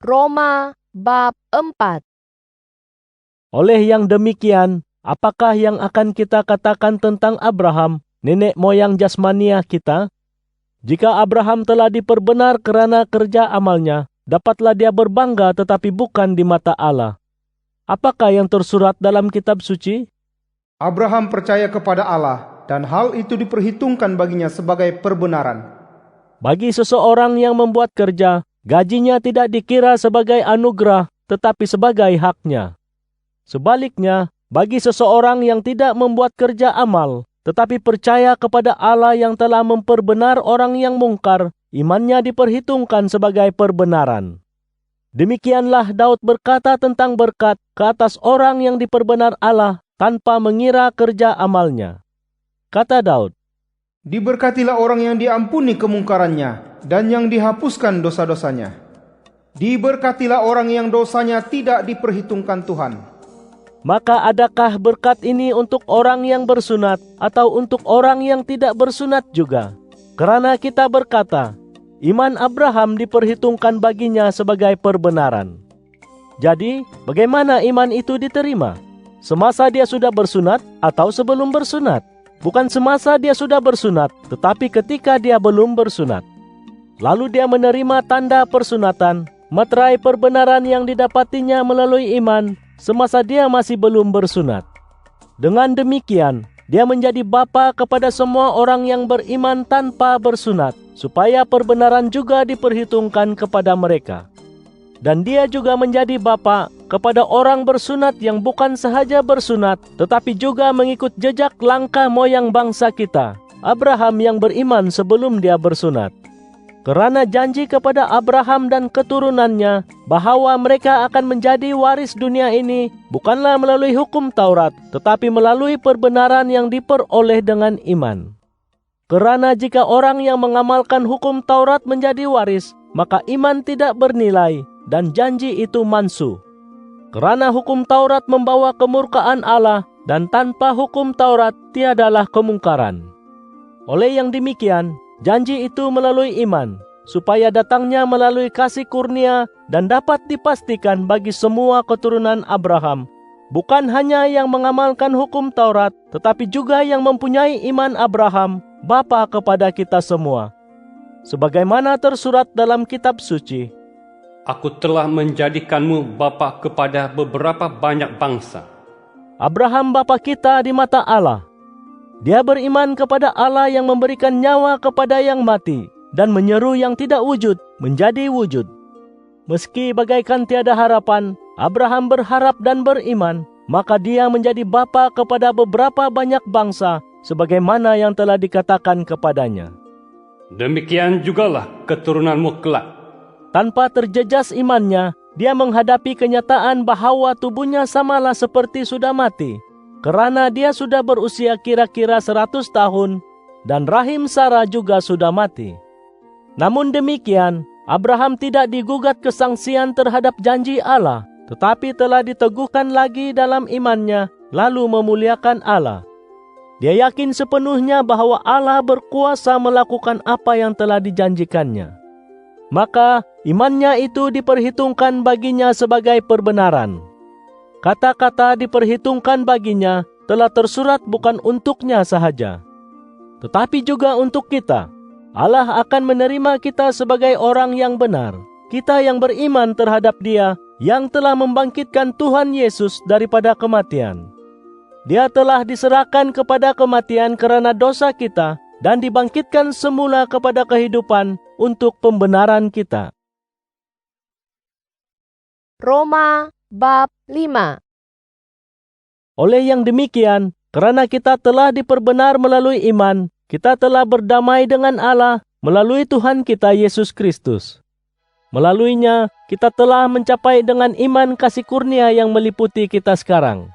Roma bab 4. Oleh yang demikian, apakah yang akan kita katakan tentang Abraham, nenek moyang jasmaniah kita? Jika Abraham telah diperbenar kerana kerja amalnya, dapatlah dia berbangga tetapi bukan di mata Allah. Apakah yang tersurat dalam kitab suci? Abraham percaya kepada Allah, dan hal itu diperhitungkan baginya sebagai perbenaran. Bagi seseorang yang membuat kerja, gajinya tidak dikira sebagai anugerah, tetapi sebagai haknya. Sebaliknya, bagi seseorang yang tidak membuat kerja amal, tetapi percaya kepada Allah yang telah memperbenar orang yang mungkar, imannya diperhitungkan sebagai perbenaran. Demikianlah Daud berkata tentang berkat ke atas orang yang diperbenar Allah tanpa mengira kerja amalnya. Kata Daud, Diberkatilah orang yang diampuni kemungkarannya, dan yang dihapuskan dosa-dosanya. Diberkatilah orang yang dosanya tidak diperhitungkan Tuhan. maka adakah berkat ini untuk orang yang bersunat atau untuk orang yang tidak bersunat juga? Kerana kita berkata, iman Abraham diperhitungkan baginya sebagai perbenaran. Jadi, bagaimana iman itu diterima? Semasa dia sudah bersunat atau sebelum bersunat? Bukan semasa dia sudah bersunat, tetapi ketika dia belum bersunat. Lalu dia menerima tanda persunatan, materai perbenaran yang didapatinya melalui iman, semasa dia masih belum bersunat. Dengan demikian, dia menjadi bapa kepada semua orang yang beriman tanpa bersunat, supaya perbenaran juga diperhitungkan kepada mereka. Dan dia juga menjadi bapa kepada orang bersunat yang bukan sahaja bersunat, tetapi juga mengikut jejak langkah moyang bangsa kita, Abraham yang beriman sebelum dia bersunat. Kerana janji kepada Abraham dan keturunannya bahawa mereka akan menjadi waris dunia ini bukanlah melalui hukum Taurat, tetapi melalui perbenaran yang diperoleh dengan iman. Kerana jika orang yang mengamalkan hukum Taurat menjadi waris, maka iman tidak bernilai dan janji itu mansuh. Kerana hukum Taurat membawa kemurkaan Allah, dan tanpa hukum Taurat tiadalah kemungkaran. Oleh yang demikian, janji itu melalui iman, supaya datangnya melalui kasih kurnia dan dapat dipastikan bagi semua keturunan Abraham, bukan hanya yang mengamalkan hukum Taurat, tetapi juga yang mempunyai iman Abraham, bapa kepada kita semua. Sebagaimana tersurat dalam kitab suci, Aku telah menjadikanmu bapa kepada beberapa banyak bangsa. Abraham bapa kita di mata Allah. Dia beriman kepada Allah yang memberikan nyawa kepada yang mati dan menyeru yang tidak wujud menjadi wujud. Meski bagaikan tiada harapan, Abraham berharap dan beriman, maka dia menjadi bapa kepada beberapa banyak bangsa sebagaimana yang telah dikatakan kepadanya. Demikian jugalah keturunanmu kelak. Tanpa terjejas imannya, dia menghadapi kenyataan bahawa tubuhnya samalah seperti sudah mati, kerana dia sudah berusia kira-kira 100 tahun, dan rahim Sarah juga sudah mati. Namun demikian, Abraham tidak digugat kesangsian terhadap janji Allah, tetapi telah diteguhkan lagi dalam imannya, lalu memuliakan Allah. Dia yakin sepenuhnya bahawa Allah berkuasa melakukan apa yang telah dijanjikannya. Maka imannya itu diperhitungkan baginya sebagai perbenaran. Kata-kata diperhitungkan baginya telah tersurat bukan untuknya sahaja, tetapi juga untuk kita. Allah akan menerima kita sebagai orang yang benar, kita yang beriman terhadap Dia yang telah membangkitkan Tuhan Yesus daripada kematian. Dia telah diserahkan kepada kematian kerana dosa kita dan dibangkitkan semula kepada kehidupan untuk pembenaran kita. Roma bab 5. Oleh yang demikian, kerana kita telah diperbenar melalui iman, kita telah berdamai dengan Allah melalui Tuhan kita Yesus Kristus. Melaluinya, kita telah mencapai dengan iman kasih kurnia yang meliputi kita sekarang.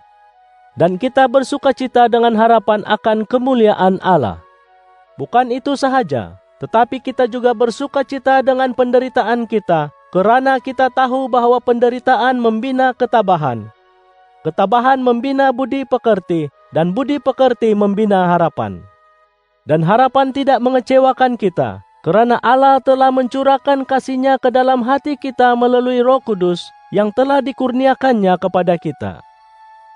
Dan kita bersukacita dengan harapan akan kemuliaan Allah. Bukan itu sahaja, tetapi kita juga bersukacita dengan penderitaan kita, kerana kita tahu bahawa penderitaan membina ketabahan. Ketabahan membina budi pekerti, dan budi pekerti membina harapan. Dan harapan tidak mengecewakan kita, Kerana Allah telah mencurahkan kasih-Nya ke dalam hati kita melalui Roh Kudus yang telah dikurniakannya kepada kita.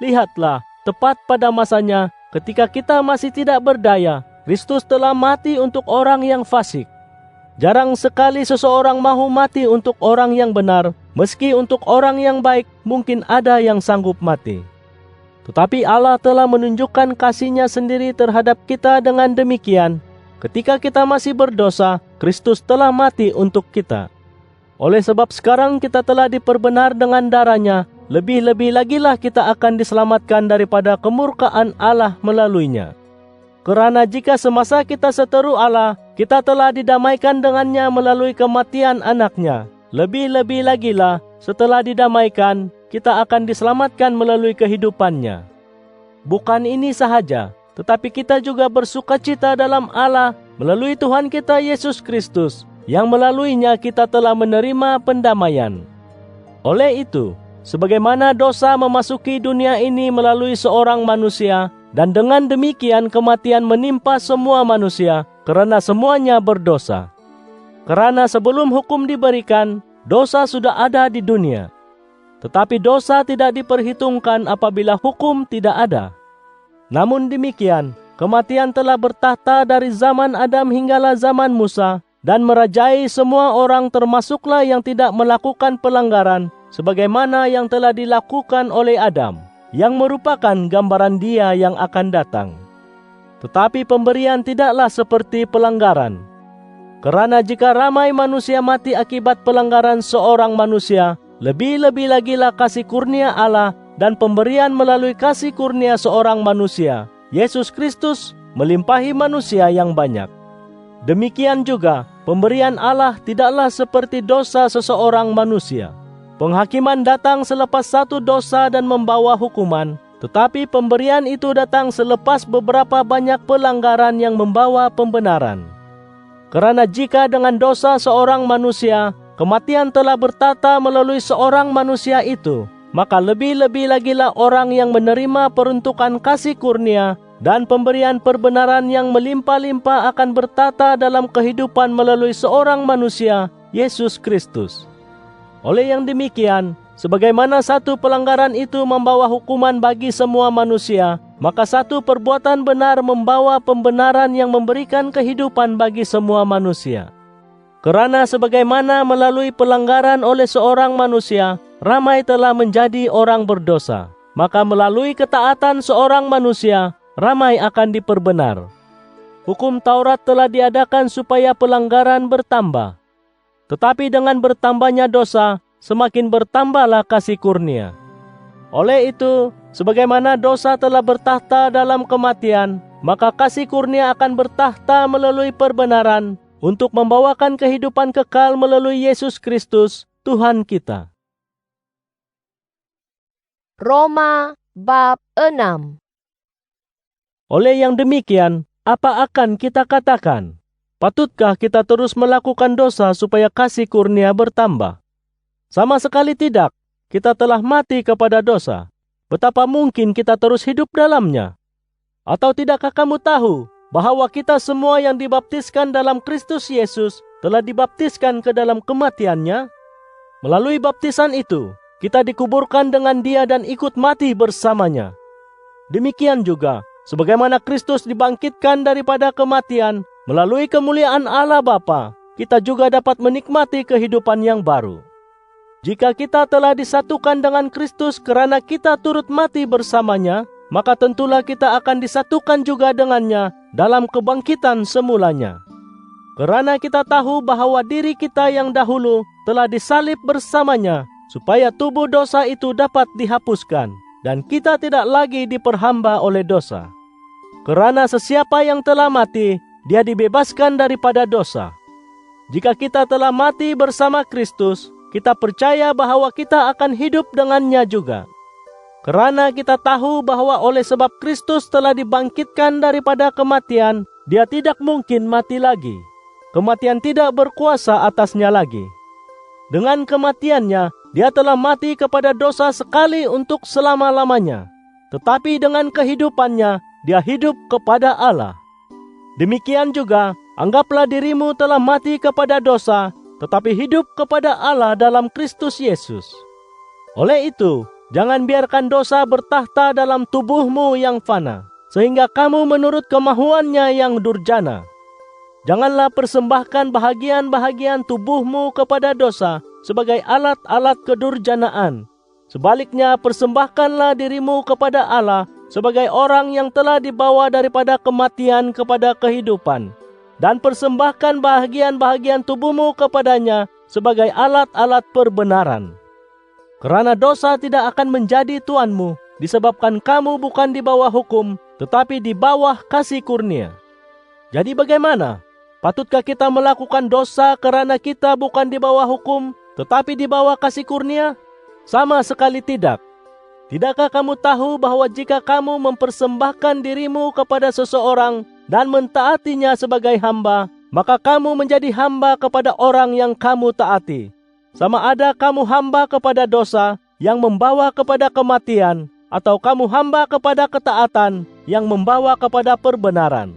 Lihatlah, tepat pada masanya, ketika kita masih tidak berdaya, Kristus telah mati untuk orang yang fasik. Jarang sekali seseorang mahu mati untuk orang yang benar, meski untuk orang yang baik mungkin ada yang sanggup mati. Tetapi Allah telah menunjukkan kasih-Nya sendiri terhadap kita dengan demikian. Ketika kita masih berdosa, Kristus telah mati untuk kita. Oleh sebab sekarang kita telah diperbenar dengan darah-Nya, lebih-lebih lagilah kita akan diselamatkan daripada kemurkaan Allah melaluinya. Kerana jika semasa kita seteru Allah, kita telah didamaikan dengannya melalui kematian anak-Nya, lebih-lebih lagilah setelah didamaikan, kita akan diselamatkan melalui kehidupan-Nya. Bukan ini sahaja, tetapi kita juga bersukacita dalam Allah melalui Tuhan kita Yesus Kristus, yang melaluinya kita telah menerima pendamaian. Oleh itu, sebagaimana dosa memasuki dunia ini melalui seorang manusia, dan dengan demikian kematian menimpa semua manusia, kerana semuanya berdosa. Kerana sebelum hukum diberikan, dosa sudah ada di dunia. Tetapi dosa tidak diperhitungkan apabila hukum tidak ada. Namun demikian, kematian telah bertahta dari zaman Adam hinggalah zaman Musa, dan merajai semua orang termasuklah yang tidak melakukan pelanggaran, sebagaimana yang telah dilakukan oleh Adam, yang merupakan gambaran Dia yang akan datang. Tetapi pemberian tidaklah seperti pelanggaran. Kerana jika ramai manusia mati akibat pelanggaran seorang manusia, lebih-lebih lagilah kasih kurnia Allah dan pemberian melalui kasih kurnia seorang manusia, Yesus Kristus, melimpahi manusia yang banyak. Demikian juga, pemberian Allah tidaklah seperti dosa seseorang manusia. Penghakiman datang selepas satu dosa dan membawa hukuman, tetapi pemberian itu datang selepas beberapa banyak pelanggaran yang membawa pembenaran. Kerana jika dengan dosa seorang manusia, kematian telah bertata melalui seorang manusia itu, maka lebih-lebih lagilah orang yang menerima peruntukan kasih kurnia dan pemberian perbenaran yang melimpah-limpah akan bertata dalam kehidupan melalui seorang manusia, Yesus Kristus. Oleh yang demikian, sebagaimana satu pelanggaran itu membawa hukuman bagi semua manusia, maka satu perbuatan benar membawa pembenaran yang memberikan kehidupan bagi semua manusia. Kerana sebagaimana melalui pelanggaran oleh seorang manusia, ramai telah menjadi orang berdosa, maka melalui ketaatan seorang manusia, ramai akan diperbenar. Hukum Taurat telah diadakan supaya pelanggaran bertambah. Tetapi dengan bertambahnya dosa, semakin bertambahlah kasih kurnia. Oleh itu, sebagaimana dosa telah bertahta dalam kematian, maka kasih kurnia akan bertahta melalui perbenaran, untuk membawakan kehidupan kekal melalui Yesus Kristus, Tuhan kita. Roma bab 6. Oleh yang demikian, apa akan kita katakan? Patutkah kita terus melakukan dosa supaya kasih kurnia bertambah? Sama sekali tidak. Kita telah mati kepada dosa. Betapa mungkin kita terus hidup dalamnya? Atau tidakkah kamu tahu bahwa kita semua yang dibaptiskan dalam Kristus Yesus telah dibaptiskan ke dalam kematian-Nya? Melalui baptisan itu, kita dikuburkan dengan Dia dan ikut mati bersamanya. Demikian juga, sebagaimana Kristus dibangkitkan daripada kematian melalui kemuliaan Allah Bapa, kita juga dapat menikmati kehidupan yang baru. Jika kita telah disatukan dengan Kristus kerana kita turut mati bersamanya, maka tentulah kita akan disatukan juga dengannya dalam kebangkitan semulanya. Kerana kita tahu bahwa diri kita yang dahulu telah disalib bersamanya, supaya tubuh dosa itu dapat dihapuskan, dan kita tidak lagi diperhamba oleh dosa. Kerana sesiapa yang telah mati, dia dibebaskan daripada dosa. Jika kita telah mati bersama Kristus, kita percaya bahwa kita akan hidup dengannya juga. Kerana kita tahu bahwa oleh sebab Kristus telah dibangkitkan daripada kematian, Dia tidak mungkin mati lagi. Kematian tidak berkuasa atasnya lagi. Dengan kematiannya, Dia telah mati kepada dosa sekali untuk selama-lamanya. Tetapi dengan kehidupannya, Dia hidup kepada Allah. Demikian juga, Anggaplah dirimu telah mati kepada dosa, tetapi hidup kepada Allah dalam Kristus Yesus. Oleh itu, jangan biarkan dosa bertahta dalam tubuhmu yang fana, sehingga kamu menurut kemahuannya yang durjana. Janganlah persembahkan bahagian-bahagian tubuhmu kepada dosa sebagai alat-alat kedurjanaan. Sebaliknya, persembahkanlah dirimu kepada Allah sebagai orang yang telah dibawa daripada kematian kepada kehidupan, dan persembahkan bahagian-bahagian tubuhmu kepadanya sebagai alat-alat perbenaran. Kerana dosa tidak akan menjadi tuanmu, disebabkan kamu bukan di bawah hukum, tetapi di bawah kasih kurnia. Jadi bagaimana? Patutkah kita melakukan dosa kerana kita bukan di bawah hukum, tetapi di bawah kasih kurnia? Sama sekali tidak. Tidakkah kamu tahu bahwa jika kamu mempersembahkan dirimu kepada seseorang dan mentaatinya sebagai hamba, maka kamu menjadi hamba kepada orang yang kamu taati. Sama ada kamu hamba kepada dosa yang membawa kepada kematian, atau kamu hamba kepada ketaatan yang membawa kepada perbenaran.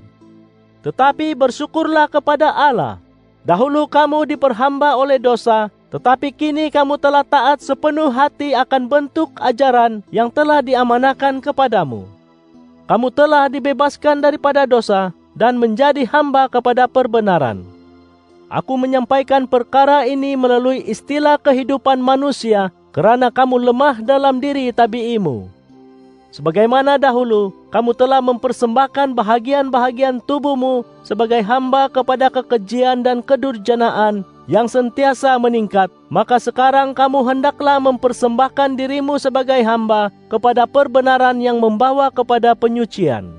Tetapi bersyukurlah kepada Allah. Dahulu kamu diperhamba oleh dosa, tetapi kini kamu telah taat sepenuh hati akan bentuk ajaran yang telah diamanahkan kepadamu. Kamu telah dibebaskan daripada dosa dan menjadi hamba kepada perbenaran. Aku menyampaikan perkara ini melalui istilah kehidupan manusia kerana kamu lemah dalam diri tabiimu. Sebagaimana dahulu, kamu telah mempersembahkan bahagian-bahagian tubuhmu sebagai hamba kepada kekejian dan kedurjanaan yang sentiasa meningkat, maka sekarang kamu hendaklah mempersembahkan dirimu sebagai hamba kepada perbenaran yang membawa kepada penyucian.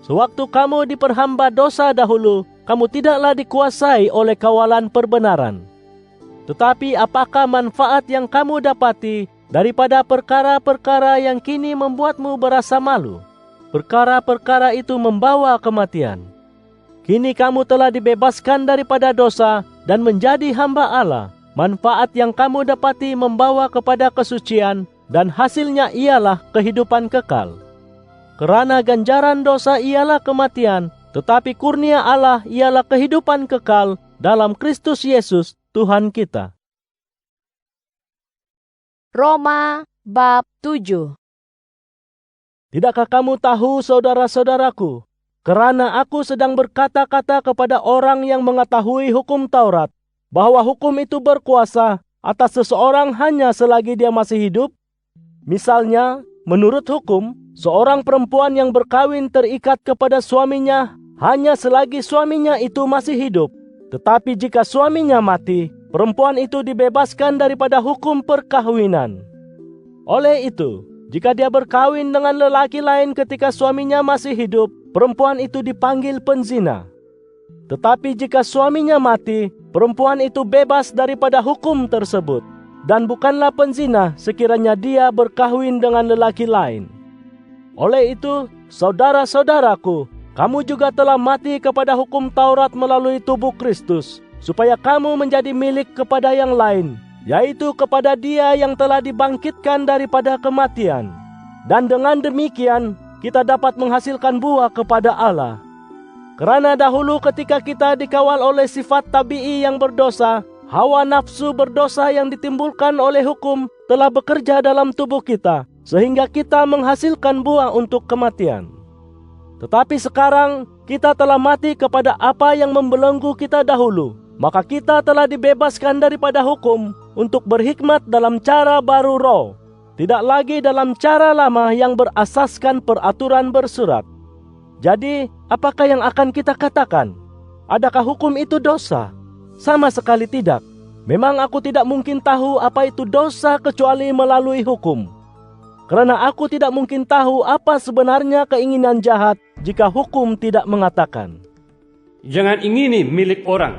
Sewaktu kamu diperhamba dosa dahulu, kamu tidaklah dikuasai oleh kawalan perbenaran. Tetapi apakah manfaat yang kamu dapati daripada perkara-perkara yang kini membuatmu berasa malu? Perkara-perkara itu membawa kematian. Kini kamu telah dibebaskan daripada dosa dan menjadi hamba Allah. Manfaat yang kamu dapati membawa kepada kesucian, dan hasilnya ialah kehidupan kekal. Kerana ganjaran dosa ialah kematian, tetapi kurnia Allah ialah kehidupan kekal dalam Kristus Yesus Tuhan kita. Roma bab 7. Tidakkah kamu tahu, saudara-saudaraku, kerana aku sedang berkata-kata kepada orang yang mengetahui hukum Taurat, bahwa hukum itu berkuasa atas seseorang hanya selagi dia masih hidup? Misalnya, menurut hukum, seorang perempuan yang berkawin terikat kepada suaminya hanya selagi suaminya itu masih hidup. Tetapi jika suaminya mati, perempuan itu dibebaskan daripada hukum perkahwinan. Oleh itu, jika dia berkawin dengan lelaki lain ketika suaminya masih hidup, perempuan itu dipanggil penzina. Tetapi jika suaminya mati, perempuan itu bebas daripada hukum tersebut, dan bukanlah penzina sekiranya dia berkahwin dengan lelaki lain. Oleh itu, saudara-saudaraku, kamu juga telah mati kepada hukum Taurat melalui tubuh Kristus, supaya kamu menjadi milik kepada yang lain, yaitu kepada Dia yang telah dibangkitkan daripada kematian. Dan dengan demikian, kita dapat menghasilkan buah kepada Allah. Kerana dahulu ketika kita dikawal oleh sifat tabi'i yang berdosa, hawa nafsu berdosa yang ditimbulkan oleh hukum telah bekerja dalam tubuh kita, sehingga kita menghasilkan buah untuk kematian. Tetapi sekarang kita telah mati kepada apa yang membelenggu kita dahulu, maka kita telah dibebaskan daripada hukum untuk berhikmat dalam cara baru roh, tidak lagi dalam cara lama yang berasaskan peraturan bersurat. Jadi, apakah yang akan kita katakan? Adakah hukum itu dosa? Sama sekali tidak. Memang aku tidak mungkin tahu apa itu dosa kecuali melalui hukum. Kerana aku tidak mungkin tahu apa sebenarnya keinginan jahat jika hukum tidak mengatakan. Jangan ingini milik orang.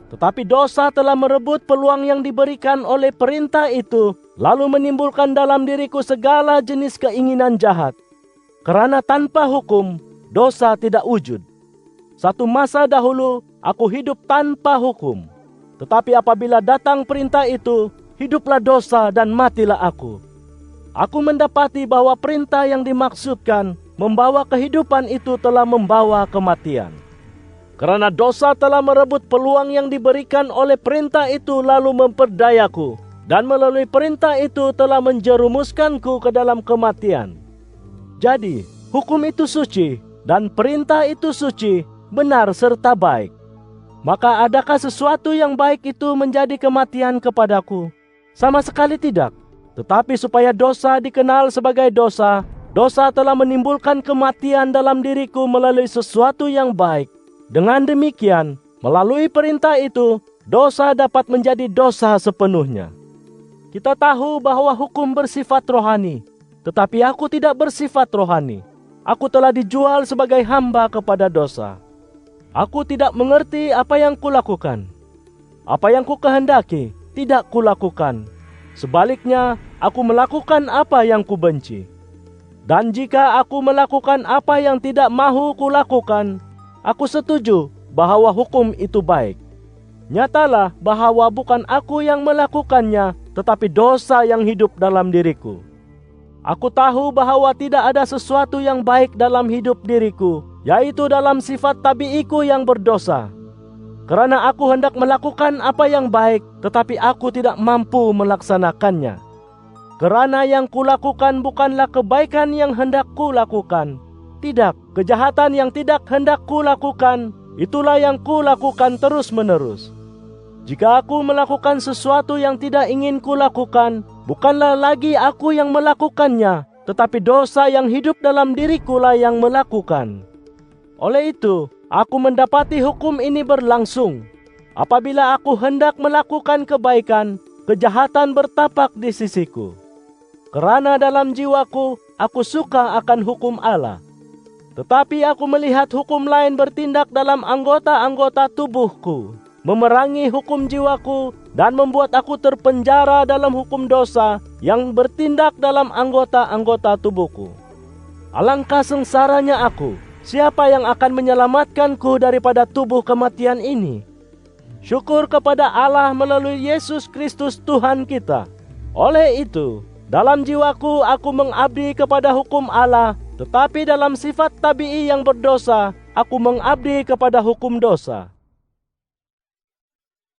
Tetapi dosa telah merebut peluang yang diberikan oleh perintah itu, lalu menimbulkan dalam diriku segala jenis keinginan jahat. Kerana tanpa hukum, dosa tidak wujud. Satu masa dahulu, aku hidup tanpa hukum. Tetapi apabila datang perintah itu, hiduplah dosa dan matilah aku. Aku mendapati bahwa perintah yang dimaksudkan membawa kehidupan itu telah membawa kematian. Karena dosa telah merebut peluang yang diberikan oleh perintah itu lalu memperdayaku, dan melalui perintah itu telah menjerumuskanku ke dalam kematian. Jadi, hukum itu suci, dan perintah itu suci, benar serta baik. Maka adakah sesuatu yang baik itu menjadi kematian kepadaku? Sama sekali tidak. Tetapi supaya dosa dikenal sebagai dosa, dosa telah menimbulkan kematian dalam diriku melalui sesuatu yang baik. Dengan demikian, melalui perintah itu, dosa dapat menjadi dosa sepenuhnya. Kita tahu bahwa hukum bersifat rohani, tetapi aku tidak bersifat rohani. Aku telah dijual sebagai hamba kepada dosa. Aku tidak mengerti apa yang kulakukan. Apa yang kukehendaki, tidak kulakukan. Sebaliknya, aku melakukan apa yang kubenci. Dan jika aku melakukan apa yang tidak mahu kulakukan, aku setuju bahwa hukum itu baik. Nyatalah bahwa bukan aku yang melakukannya, tetapi dosa yang hidup dalam diriku. Aku tahu bahwa tidak ada sesuatu yang baik dalam hidup diriku, yaitu dalam sifat tabiiku yang berdosa. Karena aku hendak melakukan apa yang baik, tetapi aku tidak mampu melaksanakannya. Karena yang kulakukan bukanlah kebaikan yang hendak kulakukan. Tidak, kejahatan yang tidak hendak kulakukan, itulah yang kulakukan terus-menerus. Jika aku melakukan sesuatu yang tidak ingin kulakukan, bukanlah lagi aku yang melakukannya, tetapi dosa yang hidup dalam dirikulah yang melakukan. Oleh itu, aku mendapati hukum ini berlangsung. Apabila aku hendak melakukan kebaikan, kejahatan bertapak di sisiku. Karena dalam jiwaku, aku suka akan hukum Allah. Tetapi aku melihat hukum lain bertindak dalam anggota-anggota tubuhku, memerangi hukum jiwaku, dan membuat aku terpenjara dalam hukum dosa yang bertindak dalam anggota-anggota tubuhku. Alangkah sengsaranya aku. Siapa yang akan menyelamatkanku daripada tubuh kematian ini? Syukur kepada Allah melalui Yesus Kristus Tuhan kita. Oleh itu, dalam jiwaku aku mengabdi kepada hukum Allah, tetapi dalam sifat tabii yang berdosa, aku mengabdi kepada hukum dosa.